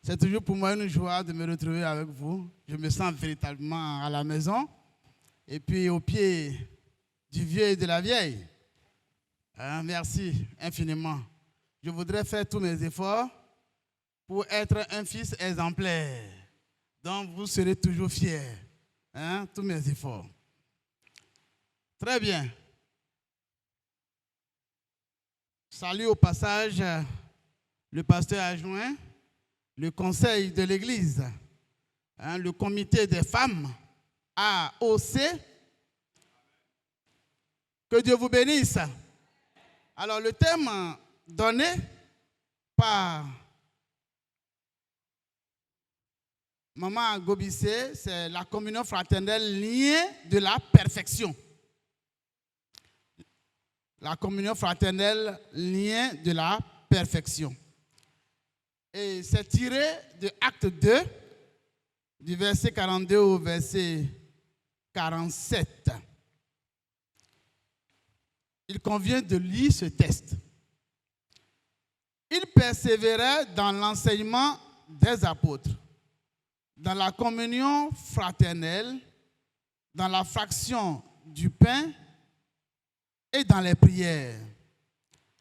C'est toujours pour moi une joie de me retrouver avec vous. Je me sens véritablement à la maison et puis au pied du vieux et de la vieille. Merci infiniment. Je voudrais faire tous mes efforts pour être un fils exemplaire dont vous serez toujours fiers. Tous mes efforts. Très bien. Salut au passage le pasteur adjoint, le conseil de l'église, le comité des femmes, AOC. Que Dieu vous bénisse. Alors le thème donné par Maman Gobissé, c'est la communion fraternelle, lien de la perfection. La communion fraternelle, lien de la perfection. Et c'est tiré de Acte 2, du verset 42 au verset 47. Il convient de lire ce texte. Il persévérait dans l'enseignement des apôtres, dans la communion fraternelle, dans la fraction du pain et dans les prières.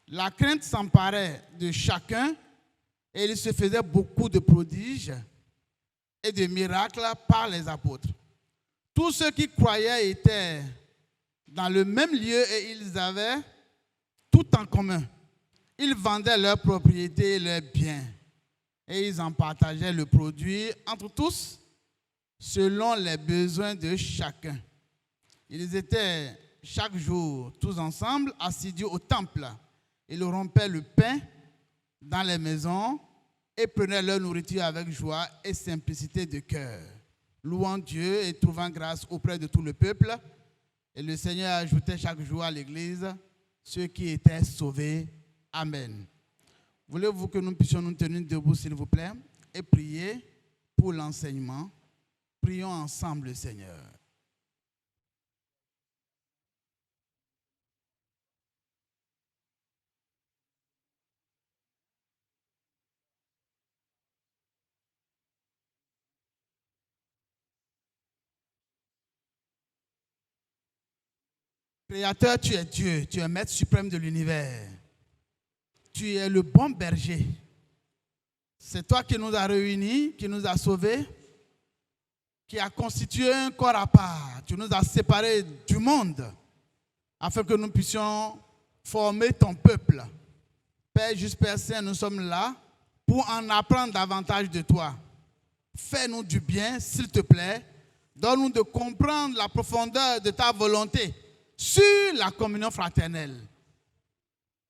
La crainte s'emparait de chacun et il se faisait beaucoup de prodiges et de miracles par les apôtres. Tous ceux qui croyaient étaient dans le même lieu et ils avaient tout en commun. Ils vendaient leurs propriétés et leurs biens et ils en partageaient le produit entre tous selon les besoins de chacun. Ils étaient chaque jour tous ensemble assidus au temple. Ils rompaient le pain dans les maisons et prenaient leur nourriture avec joie et simplicité de cœur, louant Dieu et trouvant grâce auprès de tout le peuple. Et le Seigneur ajoutait chaque jour à l'Église ceux qui étaient sauvés. Amen. Voulez-vous que nous puissions nous tenir debout, s'il vous plaît, et prier pour l'enseignement? Prions ensemble le Seigneur. Créateur, tu es Dieu, tu es maître suprême de l'univers. Tu es le bon berger. C'est toi qui nous as réunis, qui nous as sauvés, qui a constitué un corps à part. Tu nous as séparés du monde afin que nous puissions former ton peuple. Père juste, Père Saint, nous sommes là pour en apprendre davantage de toi. Fais-nous du bien, s'il te plaît. Donne-nous de comprendre la profondeur de ta volonté sur la communion fraternelle.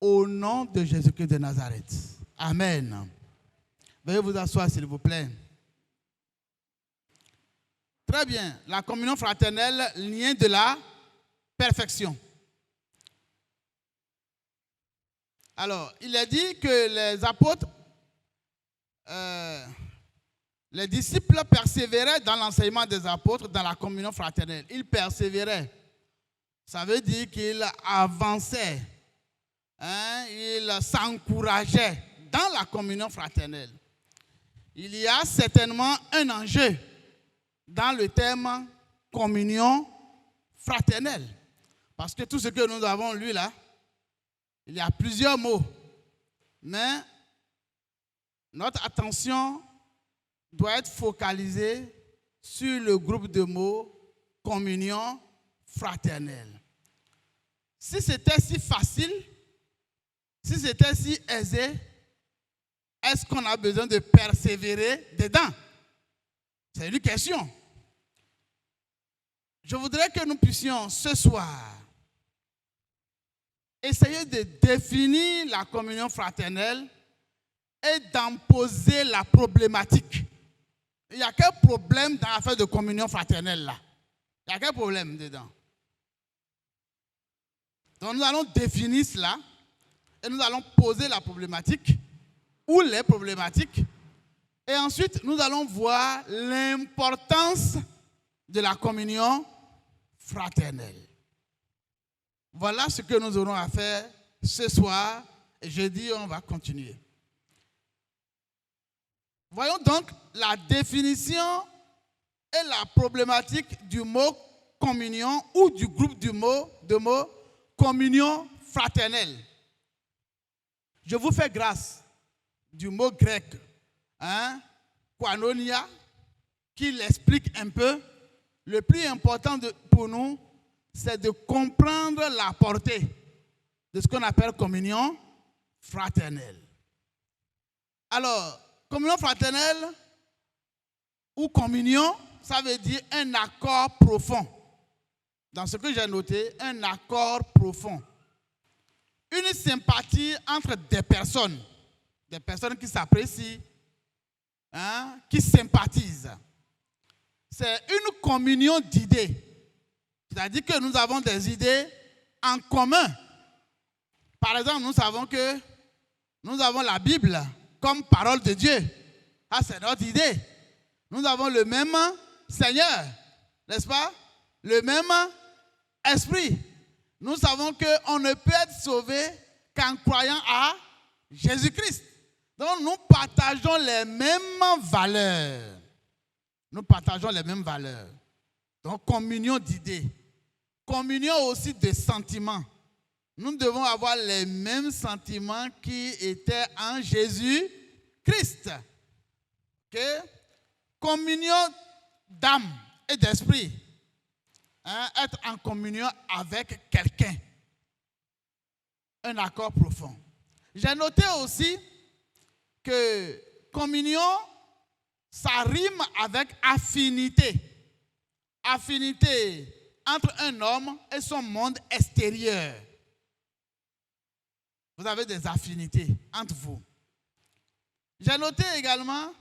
Au nom de Jésus-Christ de Nazareth. Amen. Veuillez vous asseoir, s'il vous plaît. Très bien. La communion fraternelle, lien de la perfection. Alors, il est dit que les apôtres, les disciples persévéraient dans l'enseignement des apôtres, dans la communion fraternelle. Ils persévéraient. Ça veut dire qu'ils avançaient. Ils s'encourageaient dans la communion fraternelle. Il y a certainement un enjeu dans le thème communion fraternelle. Parce que tout ce que nous avons lu là, il y a plusieurs mots. Mais notre attention doit être focalisée sur le groupe de mots communion fraternelle. Si c'était si facile, si c'était si aisé, est-ce qu'on a besoin de persévérer dedans? C'est une question. Je voudrais que nous puissions ce soir essayer de définir la communion fraternelle et d'en poser la problématique. Il y a quel problème dans l'affaire de communion fraternelle là? Il y a quel problème dedans? Donc nous allons définir cela et nous allons poser la problématique ou les problématiques. Et ensuite, nous allons voir l'importance de la communion fraternelle. Voilà ce que nous aurons à faire ce soir. Et jeudi, on va continuer. Voyons donc la définition et la problématique du mot communion ou du groupe de mots communion fraternelle. Je vous fais grâce du mot grec, koinonia, qui l'explique un peu. Le plus important pour nous, c'est de comprendre la portée de ce qu'on appelle communion fraternelle. Alors, communion fraternelle ou communion, ça veut dire un accord profond. Dans ce que j'ai noté, un accord profond. Une sympathie entre des personnes qui s'apprécient, qui sympathisent. C'est une communion d'idées. C'est-à-dire que nous avons des idées en commun. Par exemple, nous savons que nous avons la Bible comme parole de Dieu. Ah, c'est notre idée. Nous avons le même Seigneur, n'est-ce pas? Le même esprit. Nous savons qu'on ne peut être sauvé qu'en croyant à Jésus-Christ. Donc nous partageons les mêmes valeurs. Nous partageons les mêmes valeurs. Donc communion d'idées. Communion aussi de sentiments. Nous devons avoir les mêmes sentiments qui étaient en Jésus-Christ. Okay? Communion d'âme et d'esprit. Être en communion avec quelqu'un. Un accord profond. J'ai noté aussi que communion, ça rime avec affinité. Affinité entre un homme et son monde extérieur. Vous avez des affinités entre vous. J'ai noté également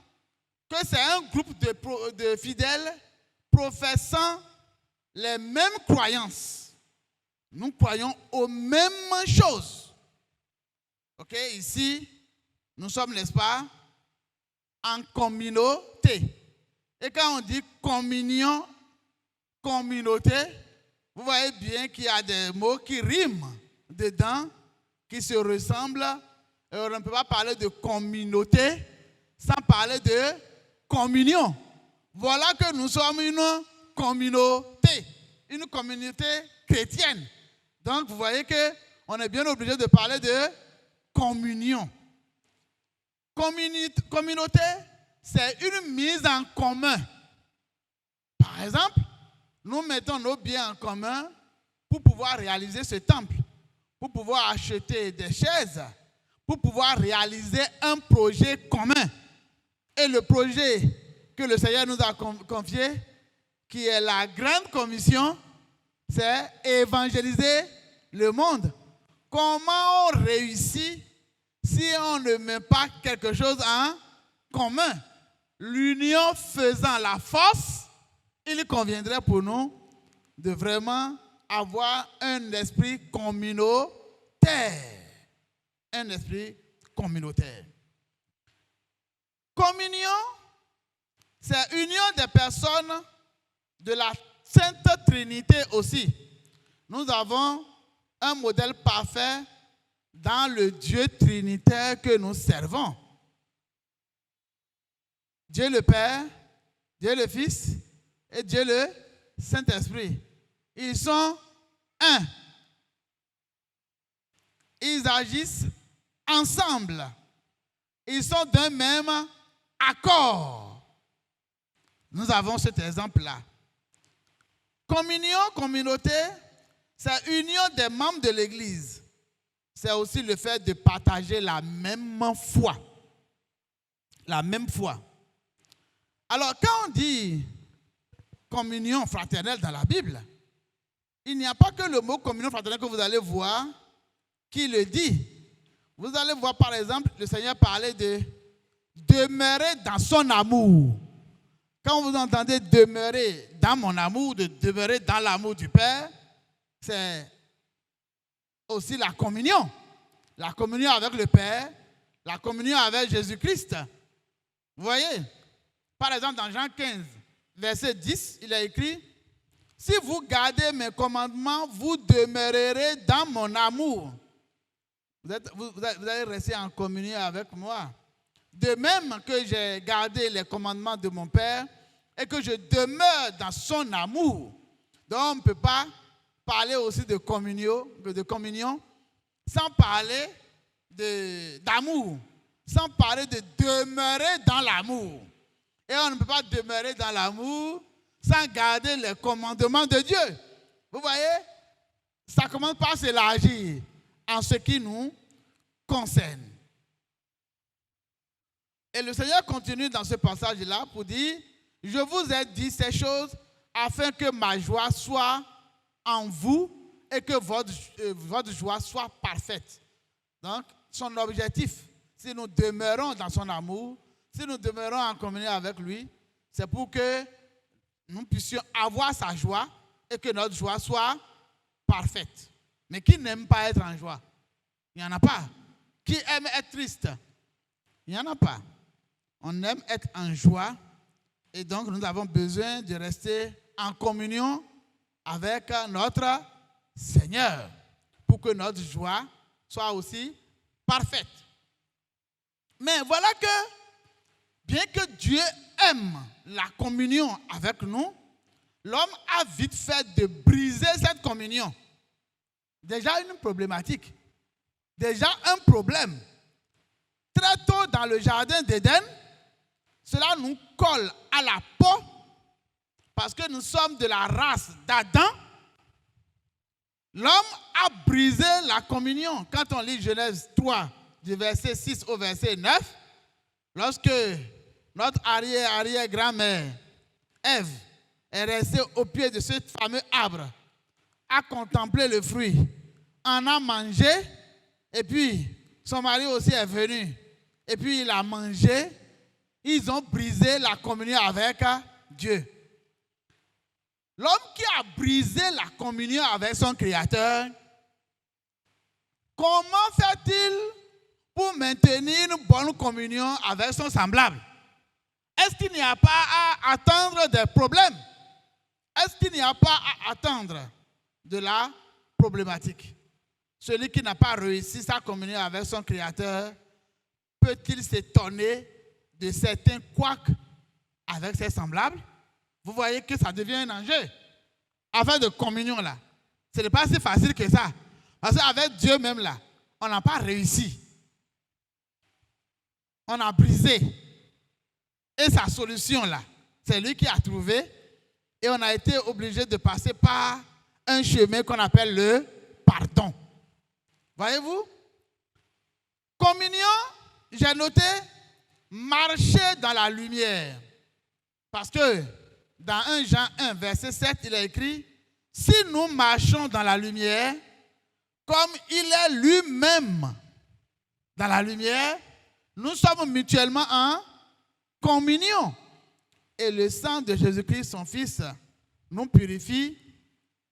que c'est un groupe de fidèles professant les mêmes croyances. Nous croyons aux mêmes choses. Ok, ici, nous sommes, n'est-ce pas, en communauté. Et quand on dit communion, communauté, vous voyez bien qu'il y a des mots qui riment dedans, qui se ressemblent. Et on ne peut pas parler de communauté sans parler de communion. Voilà que nous sommes une communauté chrétienne. Donc vous voyez qu'on est bien obligé de parler de communion. Communauté, c'est une mise en commun. Par exemple, nous mettons nos biens en commun pour pouvoir réaliser ce temple, pour pouvoir acheter des chaises, pour pouvoir réaliser un projet commun. Et le projet que le Seigneur nous a confié, qui est la grande commission, c'est évangéliser le monde. Comment on réussit si on ne met pas quelque chose en commun? L'union faisant la force, il conviendrait pour nous de vraiment avoir un esprit communautaire. Un esprit communautaire. Communion, c'est union des personnes de la Sainte Trinité aussi. Nous avons un modèle parfait dans le Dieu trinitaire que nous servons. Dieu le Père, Dieu le Fils et Dieu le Saint-Esprit. Ils sont un. Ils agissent ensemble. Ils sont d'un même accord. Nous avons cet exemple-là. Communion, communauté, c'est union des membres de l'Église. C'est aussi le fait de partager la même foi. La même foi. Alors, quand on dit communion fraternelle dans la Bible, il n'y a pas que le mot communion fraternelle que vous allez voir qui le dit. Vous allez voir, par exemple, le Seigneur parler de demeurer dans son amour. Quand vous entendez demeurer dans mon amour, de demeurer dans l'amour du Père, c'est aussi la communion. La communion avec le Père, la communion avec Jésus-Christ. Vous voyez? Par exemple, dans Jean 15, verset 10, il a écrit: si vous gardez mes commandements, vous demeurerez dans mon amour. Vous allez rester en communion avec moi. de même que j'ai gardé les commandements de mon Père et que je demeure dans son amour. Donc on ne peut pas parler aussi de communion sans parler d'amour, sans parler de demeurer dans l'amour. Et on ne peut pas demeurer dans l'amour sans garder les commandements de Dieu. Vous voyez, ça commence par s'élargir en ce qui nous concerne. Et le Seigneur continue dans ce passage-là pour dire, je vous ai dit ces choses afin que ma joie soit en vous et que votre joie soit parfaite. Donc, son objectif, si nous demeurons dans son amour, si nous demeurons en communion avec lui, c'est pour que nous puissions avoir sa joie et que notre joie soit parfaite. Mais qui n'aime pas être en joie? Il n'y en a pas. Qui aime être triste? Il n'y en a pas. On aime être en joie et donc nous avons besoin de rester en communion avec notre Seigneur pour que notre joie soit aussi parfaite. Mais voilà que, bien que Dieu aime la communion avec nous, l'homme a vite fait de briser cette communion. Déjà une problématique, déjà un problème. Très tôt dans le jardin d'Éden, cela nous colle à la peau parce que nous sommes de la race d'Adam. L'homme a brisé la communion. Quand on lit Genèse 3, du verset 6 au verset 9, lorsque notre arrière-grand-mère, Ève, est restée au pied de ce fameux arbre, a contemplé le fruit, en a mangé, et puis son mari aussi est venu, et puis il a mangé. Ils ont brisé la communion avec Dieu. L'homme qui a brisé la communion avec son Créateur, comment fait-il pour maintenir une bonne communion avec son semblable? Est-ce qu'il n'y a pas à attendre des problèmes? Est-ce qu'il n'y a pas à attendre de la problématique? Celui qui n'a pas réussi sa communion avec son Créateur, peut-il s'étonner de certains couacs avec ses semblables? Vous voyez que ça devient un enjeu. Afin de communion là, ce n'est pas si facile que ça. Parce qu'avec Dieu même là, on n'a pas réussi. On a brisé. Et sa solution là, c'est lui qui a trouvé. Et on a été obligé de passer par un chemin qu'on appelle le pardon. Voyez-vous? Communion, j'ai noté, marcher dans la lumière. Parce que dans 1 Jean 1, verset 7, il est écrit, si nous marchons dans la lumière, comme il est lui-même dans la lumière, nous sommes mutuellement en communion. Et le sang de Jésus-Christ, son Fils, nous purifie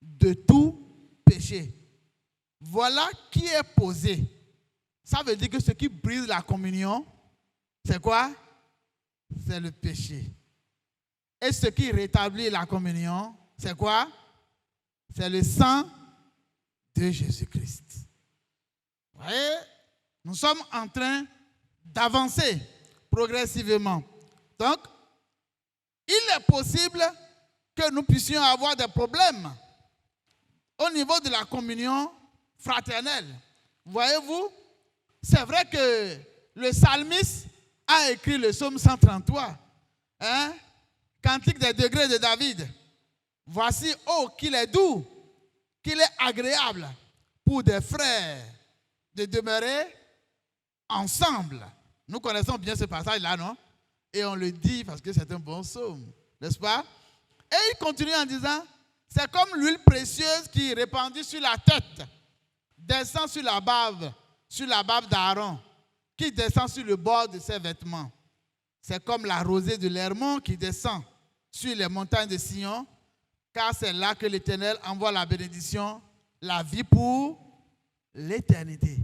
de tout péché. Voilà qui est posé. Ça veut dire que ce qui brise la communion, c'est quoi? C'est le péché. Et ce qui rétablit la communion, c'est quoi? C'est le sang de Jésus-Christ. Vous voyez, nous sommes en train d'avancer progressivement. Donc, il est possible que nous puissions avoir des problèmes au niveau de la communion fraternelle. Voyez-vous, c'est vrai que le psalmiste a écrit le psaume 133, Cantique des degrés de David. Voici, oh, qu'il est doux, qu'il est agréable pour des frères de demeurer ensemble. Nous connaissons bien ce passage-là, non? Et on le dit parce que c'est un bon psaume, n'est-ce pas? Et il continue en disant, c'est comme l'huile précieuse qui est répandue sur la tête, descend sur la barbe d'Aaron, qui descend sur le bord de ses vêtements. C'est comme la rosée de l'Hermon qui descend sur les montagnes de Sion, car c'est là que l'Éternel envoie la bénédiction, la vie pour l'éternité.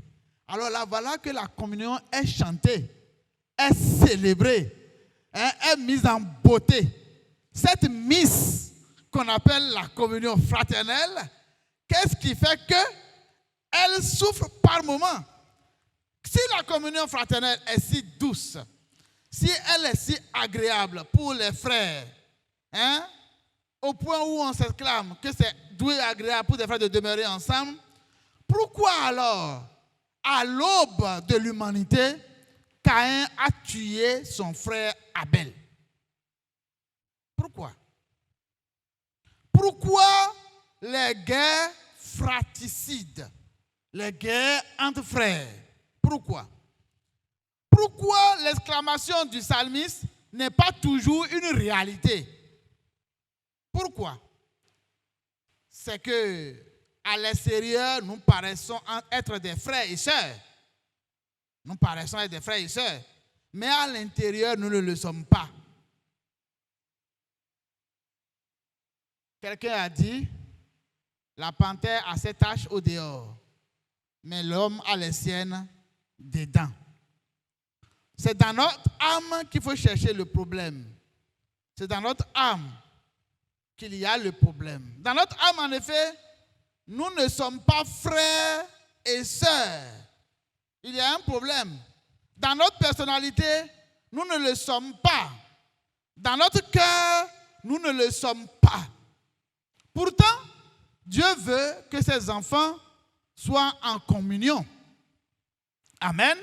Alors là, voilà que la communion est chantée, est célébrée, est mise en beauté. Cette mise qu'on appelle la communion fraternelle, qu'est-ce qui fait qu'elle souffre par moments? Si la communion fraternelle est si douce, si elle est si agréable pour les frères, hein, au point où on s'exclame que c'est doux et agréable pour des frères de demeurer ensemble, pourquoi alors, à l'aube de l'humanité, Caïn a tué son frère Abel? Pourquoi? Pourquoi les guerres fratricides, les guerres entre frères? Pourquoi? Pourquoi l'exclamation du psalmiste n'est pas toujours une réalité? Pourquoi? C'est que à l'extérieur, nous paraissons être des frères et sœurs. Nous paraissons être des frères et sœurs. Mais à l'intérieur, nous ne le sommes pas. Quelqu'un a dit, la panthère a ses taches au dehors, mais l'homme a les siennes dedans. C'est dans notre âme qu'il faut chercher le problème. C'est dans notre âme qu'il y a le problème. Dans notre âme, en effet, nous ne sommes pas frères et sœurs. Il y a un problème. Dans notre personnalité, nous ne le sommes pas. Dans notre cœur, nous ne le sommes pas. Pourtant, Dieu veut que ses enfants soient en communion. Amen.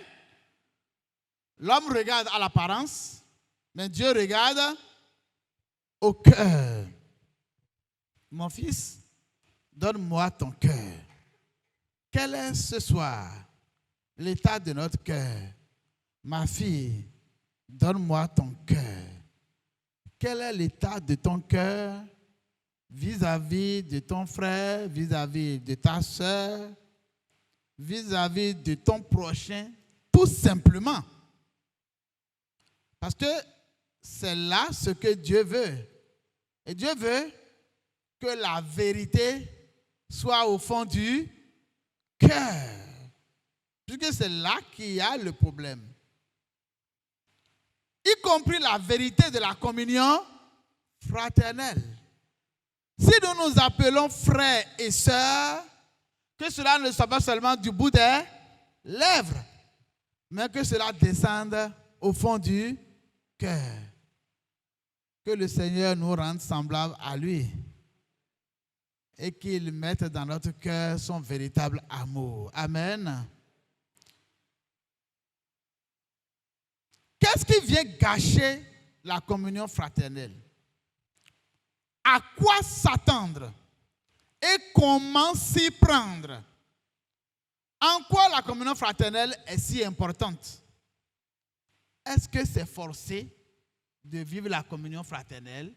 L'homme regarde à l'apparence, mais Dieu regarde au cœur. Mon fils, donne-moi ton cœur. Quel est ce soir l'état de notre cœur? Ma fille, donne-moi ton cœur. Quel est l'état de ton cœur vis-à-vis de ton frère, vis-à-vis de ta soeur, vis-à-vis de ton prochain, tout simplement? Parce que c'est là ce que Dieu veut. Et Dieu veut que la vérité soit au fond du cœur. Puisque c'est là qu'il y a le problème. Y compris la vérité de la communion fraternelle. Si nous nous appelons frères et sœurs, que cela ne soit pas seulement du bout des lèvres, mais que cela descende au fond du cœur. Que le Seigneur nous rende semblables à lui et qu'il mette dans notre cœur son véritable amour. Amen. Qu'est-ce qui vient gâcher la communion fraternelle? À quoi s'attendre et comment s'y prendre? En quoi la communion fraternelle est si importante? Est-ce que c'est forcé de vivre la communion fraternelle?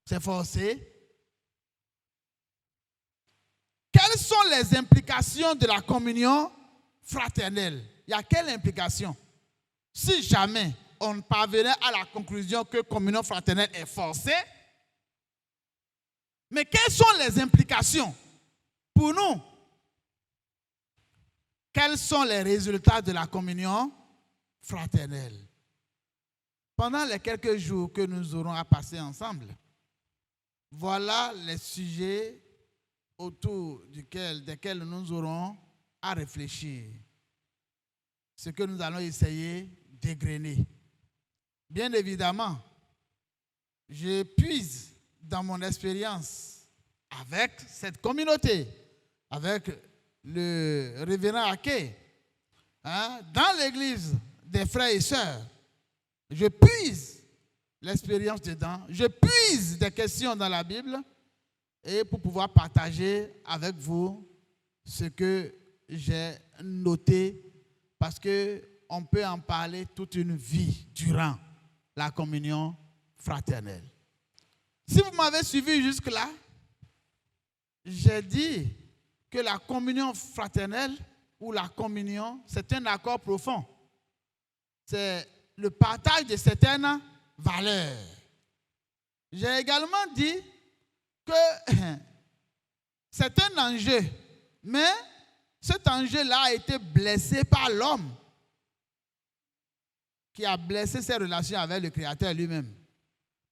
C'est forcé? Quelles sont les implications de la communion fraternelle? Il y a quelles implications? Si jamais on parvenait à la conclusion que la communion fraternelle est forcée, mais quelles sont les implications pour nous? Quels sont les résultats de la communion fraternelle? Pendant les quelques jours que nous aurons à passer ensemble, voilà les sujets autour desquels nous aurons à réfléchir. Ce que nous allons essayer d'égrener. Bien évidemment, je puise dans mon expérience avec cette communauté, avec le révérend Ake, dans l'église des frères et sœurs. Je puise l'expérience dedans, je puise des questions dans la Bible et pour pouvoir partager avec vous ce que j'ai noté parce qu'on peut en parler toute une vie durant la communion fraternelle. Si vous m'avez suivi jusque-là, j'ai dit que la communion fraternelle ou la communion, c'est un accord profond. C'est le partage de certaines valeurs. J'ai également dit que c'est un enjeu, mais cet enjeu-là a été blessé par l'homme qui a blessé ses relations avec le Créateur lui-même.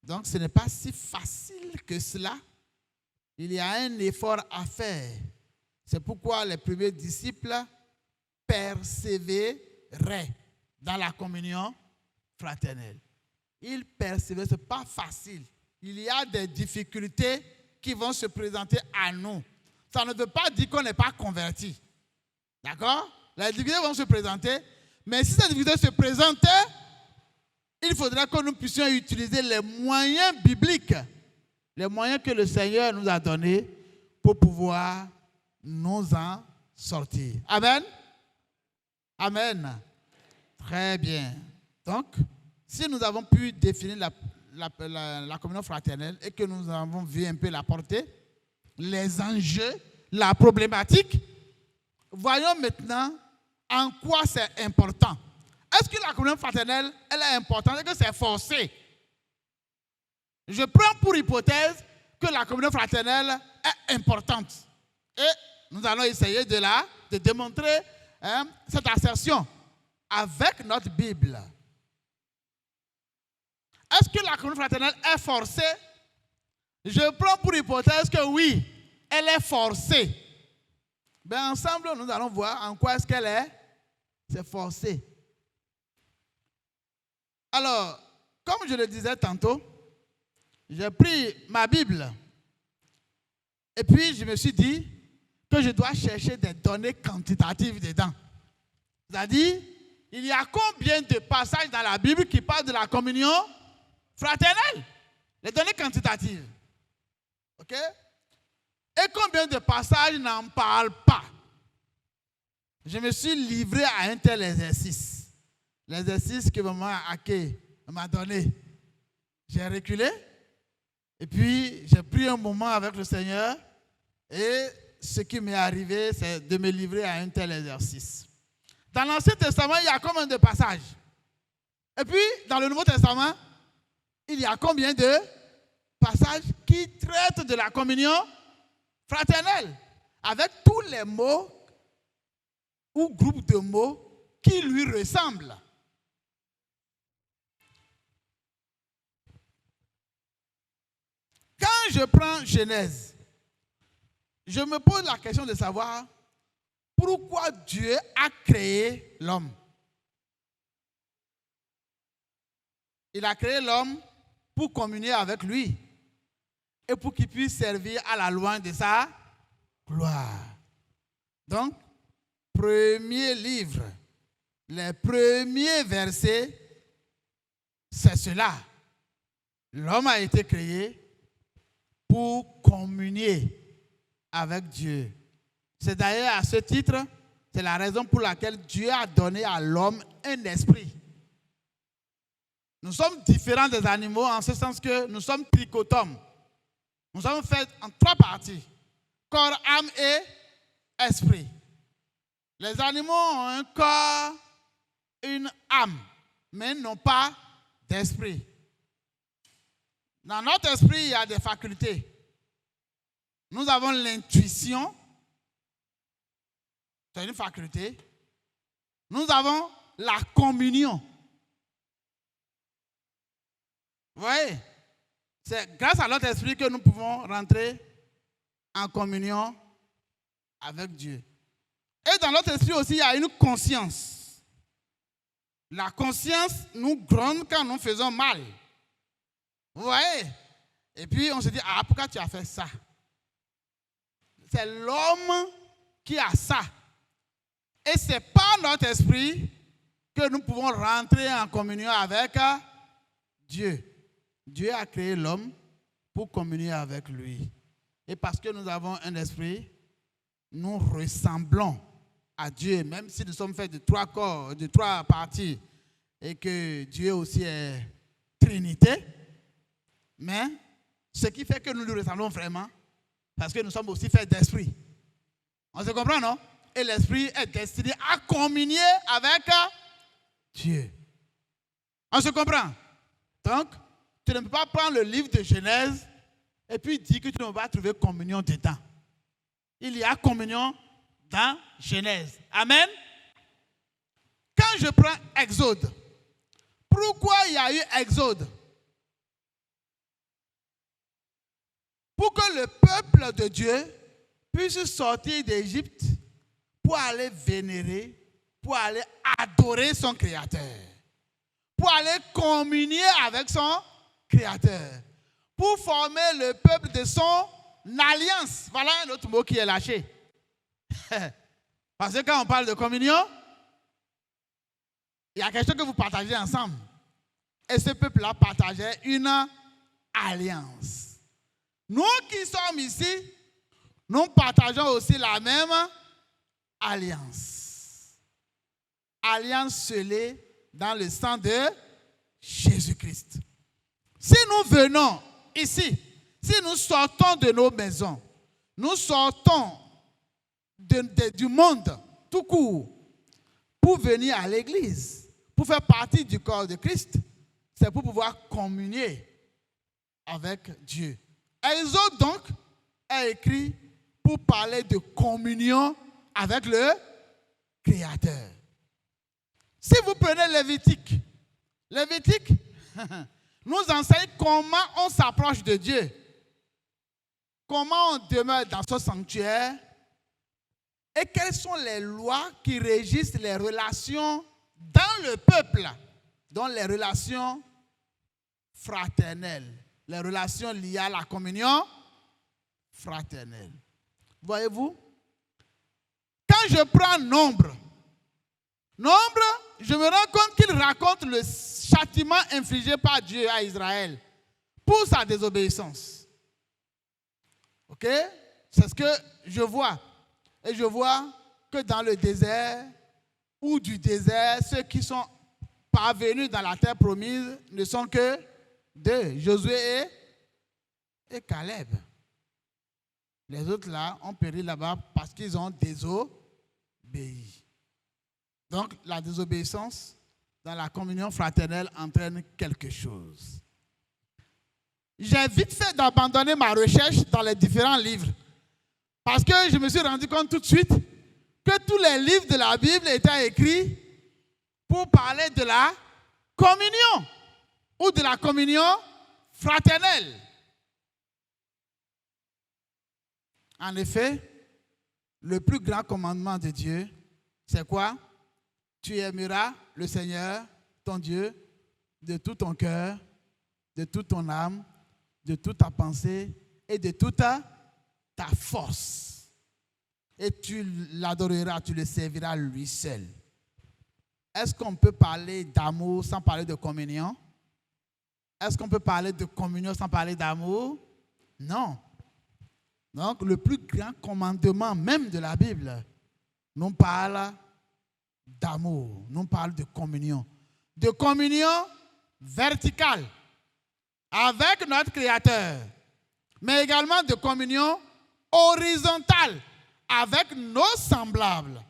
Donc ce n'est pas si facile que cela. Il y a un effort à faire. C'est pourquoi les premiers disciples persévéraient dans la communion fraternelle. Il persévère, ce n'est pas facile. Il y a des difficultés qui vont se présenter à nous. Ça ne veut pas dire qu'on n'est pas converti. D'accord? Les difficultés vont se présenter, mais si ces difficultés se présentaient, il faudrait que nous puissions utiliser les moyens bibliques, les moyens que le Seigneur nous a donnés pour pouvoir nous en sortir. Amen? Amen. Très bien. Donc, si nous avons pu définir la communion fraternelle et que nous avons vu un peu la portée, les enjeux, la problématique, voyons maintenant en quoi c'est important. Est-ce que la communion fraternelle, elle est importante? Est-ce que c'est forcé? Je prends pour hypothèse que la communion fraternelle est importante. Et nous allons essayer de démontrer cette assertion avec notre Bible. Est-ce que la communion fraternelle est forcée? Je prends pour hypothèse que oui, elle est forcée. Ben ensemble, nous allons voir en quoi est-ce qu'elle est. C'est forcé. Alors, comme je le disais tantôt, j'ai pris ma Bible et puis je me suis dit que je dois chercher des données quantitatives dedans. C'est-à-dire, il y a combien de passages dans la Bible qui parlent de la communion fraternelle? Les données quantitatives. OK? Et combien de passages n'en parlent pas? Je me suis livré à un tel exercice. L'exercice que maman Ake m'a donné. J'ai reculé et puis j'ai pris un moment avec le Seigneur et ce qui m'est arrivé, c'est de me livrer à un tel exercice. Dans l'Ancien Testament, il y a combien de passages? Et puis, dans le Nouveau Testament, il y a combien de passages qui traitent de la communion fraternelle avec tous les mots ou groupes de mots qui lui ressemblent. Quand je prends Genèse, je me pose la question de savoir pourquoi Dieu a créé l'homme. Il a créé l'homme pour communier avec lui et pour qu'il puisse servir à la louange de sa gloire. Donc, premier livre, les premiers versets, c'est cela. L'homme a été créé pour communier avec Dieu. C'est d'ailleurs à ce titre, c'est la raison pour laquelle Dieu a donné à l'homme un esprit. Nous sommes différents des animaux en ce sens que nous sommes trichotomes. Nous sommes faits en 3 parties. Corps, âme et esprit. Les animaux ont un corps, une âme, mais n'ont pas d'esprit. Dans notre esprit, il y a des facultés. Nous avons l'intuition, c'est une faculté. Nous avons la communion. Vous voyez? C'est grâce à notre esprit que nous pouvons rentrer en communion avec Dieu. Et dans notre esprit aussi, il y a une conscience. La conscience nous gronde quand nous faisons mal. Vous voyez? Et puis on se dit, ah, pourquoi tu as fait ça? C'est l'homme qui a ça. Et c'est par notre esprit que nous pouvons rentrer en communion avec Dieu. Dieu a créé l'homme pour communier avec lui. Et parce que nous avons un esprit, nous ressemblons à Dieu, même si nous sommes faits de 3 corps, de 3 parties, et que Dieu aussi est Trinité. Mais ce qui fait que nous nous ressemblons vraiment, parce que nous sommes aussi faits d'esprit. On se comprend, non? Et l'esprit est destiné à communier avec Dieu. On se comprend? Donc, tu ne peux pas prendre le livre de Genèse et puis dire que tu ne vas pas trouver communion dedans. Il y a communion dans Genèse. Amen? Quand je prends Exode, pourquoi il y a eu Exode? Pour que le peuple de Dieu puisse sortir d'Égypte pour aller vénérer, pour aller adorer son Créateur, pour aller communier avec son Créateur, pour former le peuple de son alliance. Voilà un autre mot qui est lâché. Parce que quand on parle de communion, il y a quelque chose que vous partagez ensemble. Et ce peuple-là partageait une alliance. Nous qui sommes ici, nous partageons aussi la même alliance. Alliance scellée dans le sang de Jésus-Christ. Si nous venons ici, si nous sortons de nos maisons, nous sortons du monde tout court pour venir à l'église, pour faire partie du corps de Christ, c'est pour pouvoir communier avec Dieu. Exode donc est écrit pour parler de communion avec le Créateur. Si vous prenez Lévitique nous enseigne comment on s'approche de Dieu, comment on demeure dans ce sanctuaire et quelles sont les lois qui régissent les relations dans le peuple, dont les relations fraternelles, les relations liées à la communion fraternelle. Voyez-vous, quand je prends Nombre, je me rends compte qu'il raconte le châtiment infligé par Dieu à Israël pour sa désobéissance. Ok? C'est ce que je vois. Et je vois que dans le désert ou du désert, ceux qui sont parvenus dans la terre promise ne sont que deux, Josué et Caleb. Les autres là ont péri là-bas parce qu'ils ont désobéi. Donc la désobéissance dans la communion fraternelle entraîne quelque chose. J'ai vite fait d'abandonner ma recherche dans les différents livres parce que je me suis rendu compte tout de suite que tous les livres de la Bible étaient écrits pour parler de la communion ou de la communion fraternelle. En effet, le plus grand commandement de Dieu, c'est quoi? Tu aimeras le Seigneur, ton Dieu, de tout ton cœur, de toute ton âme, de toute ta pensée et de toute ta force. Et tu l'adoreras, tu le serviras lui seul. Est-ce qu'on peut parler d'amour sans parler de communion? Est-ce qu'on peut parler de communion sans parler d'amour? Non. Donc, le plus grand commandement même de la Bible nous parle d'amour, nous parle de communion. De communion verticale avec notre Créateur, mais également de communion horizontale avec nos semblables.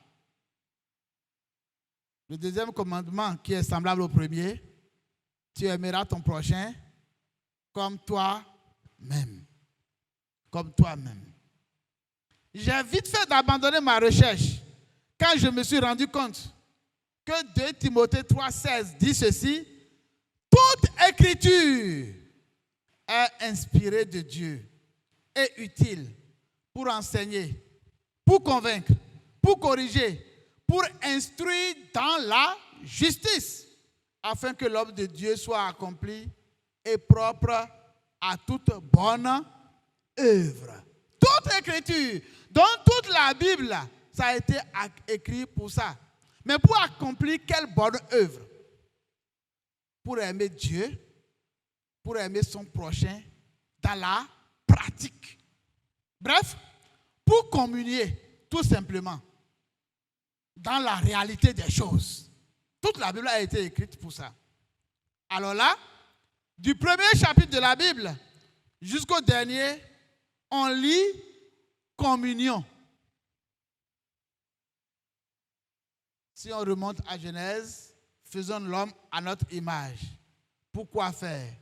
Le deuxième commandement qui est semblable au premier, tu aimeras ton prochain comme toi-même. Comme toi-même. J'ai vite fait d'abandonner ma recherche quand je me suis rendu compte que 2 Timothée 3,16 dit ceci: toute écriture est inspirée de Dieu et utile pour enseigner, pour convaincre, pour corriger, pour instruire dans la justice, afin que l'homme de Dieu soit accompli et propre à toute bonne œuvre. Toute écriture, donc toute la Bible, ça a été écrit pour ça. Mais pour accomplir quelle bonne œuvre? Pour aimer Dieu, pour aimer son prochain dans la pratique. Bref, pour communier tout simplement dans la réalité des choses. Toute la Bible a été écrite pour ça. Alors là, du premier chapitre de la Bible jusqu'au dernier, on lit communion. Si on remonte à Genèse, faisons l'homme à notre image. Pourquoi faire?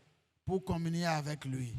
Pour communier avec lui.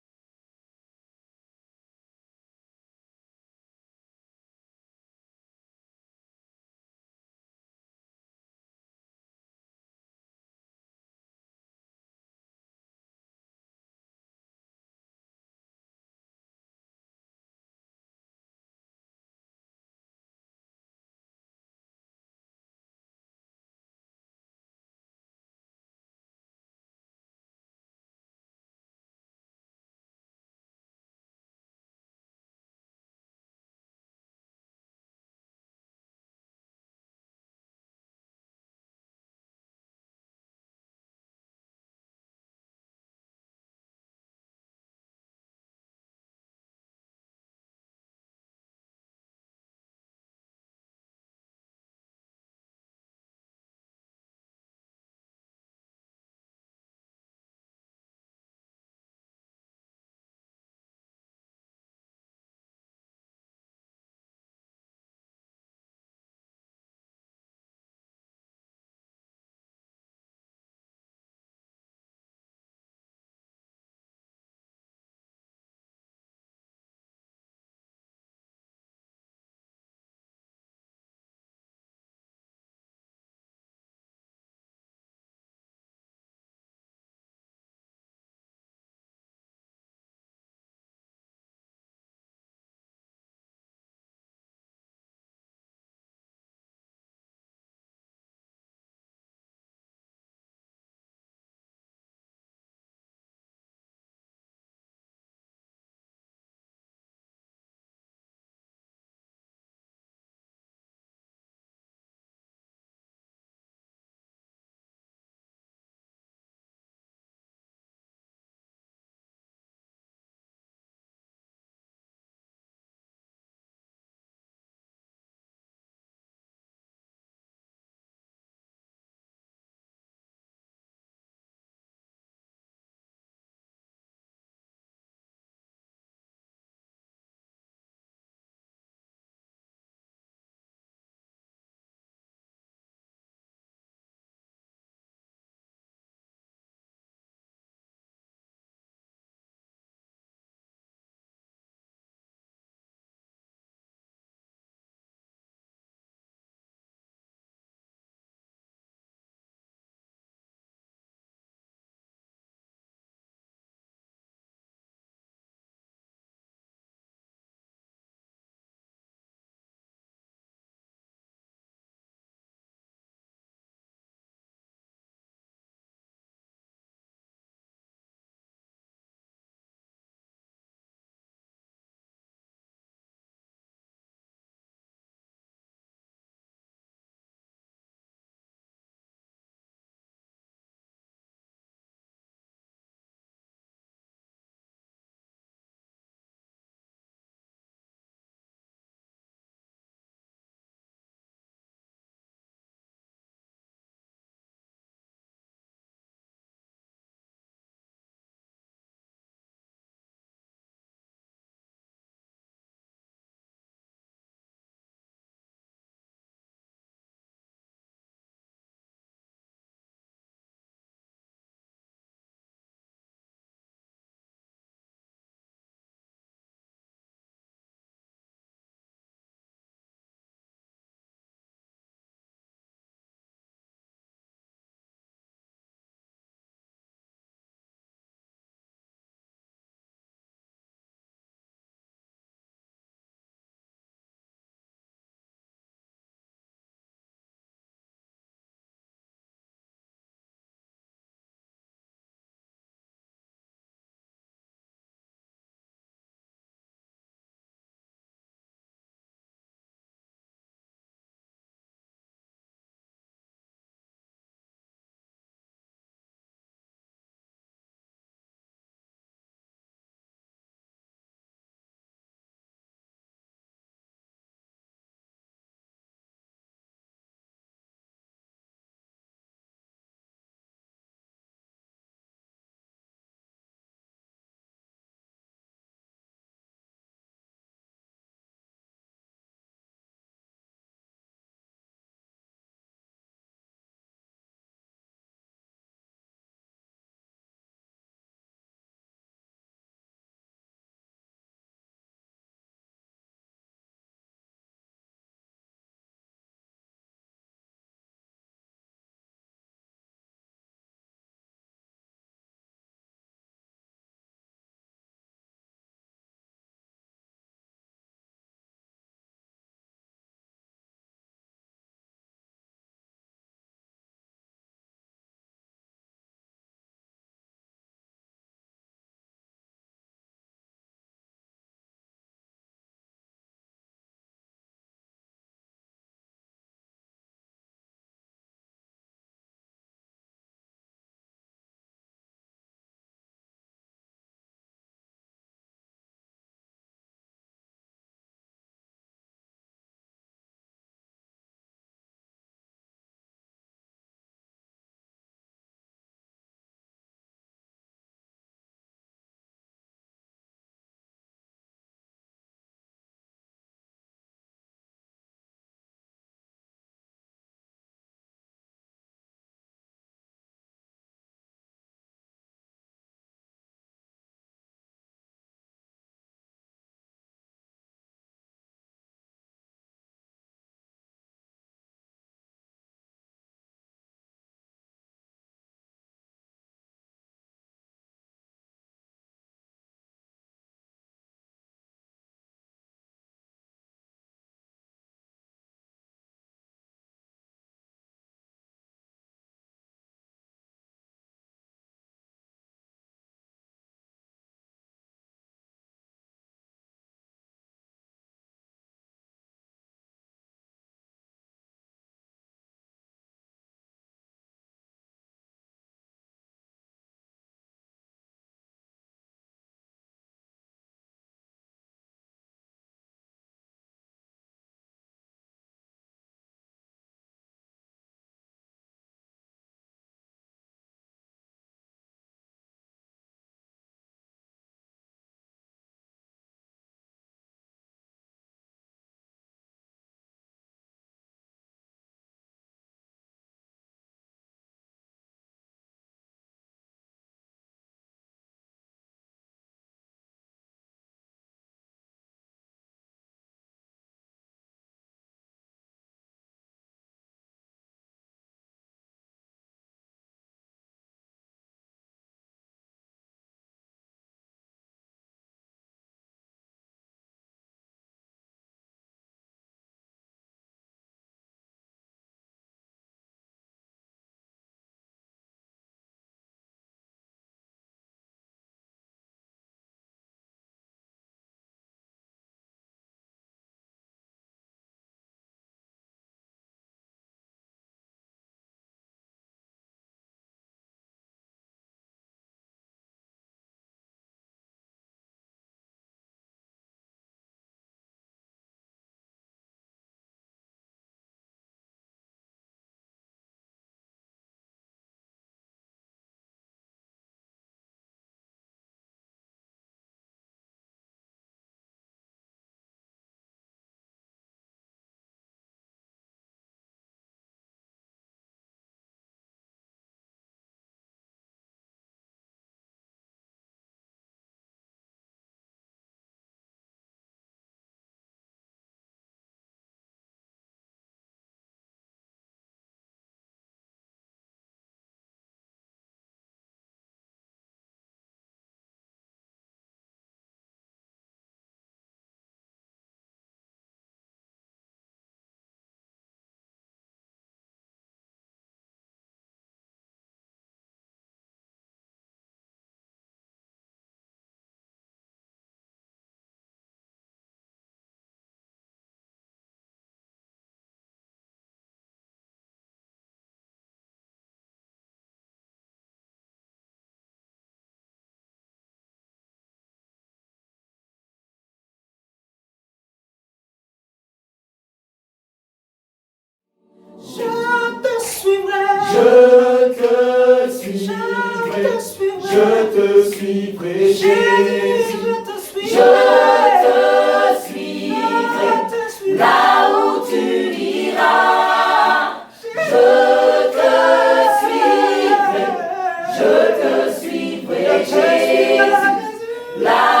Là